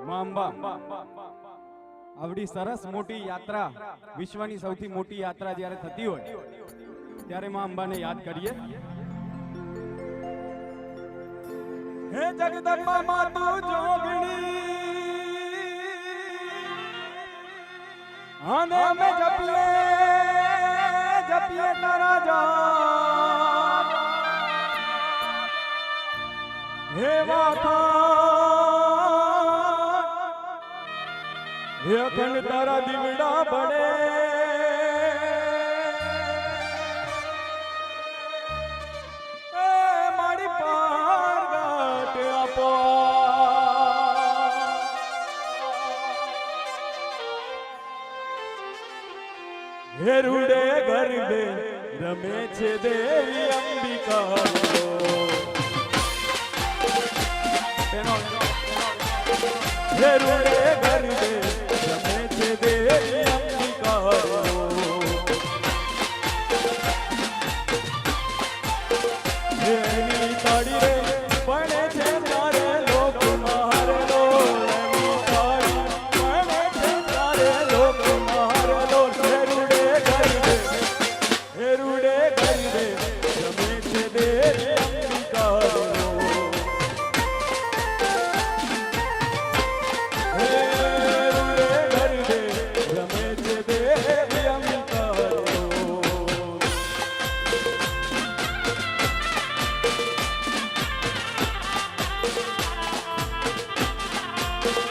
માં અંબા આવડી સરસ મોટી યાત્રા, વિશ્વની સૌથી મોટી યાત્રા જ્યારે થતી હોય ત્યારે માં અંબાને યાદ કરીએ. હે જગદંબા માતુ જોગણી આને અમે જપીએ તારા જાપ હે વાખા હે અખંડ તારા દીવડા બળે મારી પાર ગાટ આપો હે રૂડે ગરબે રમે છે દેવી અંબિકા હે રૂડે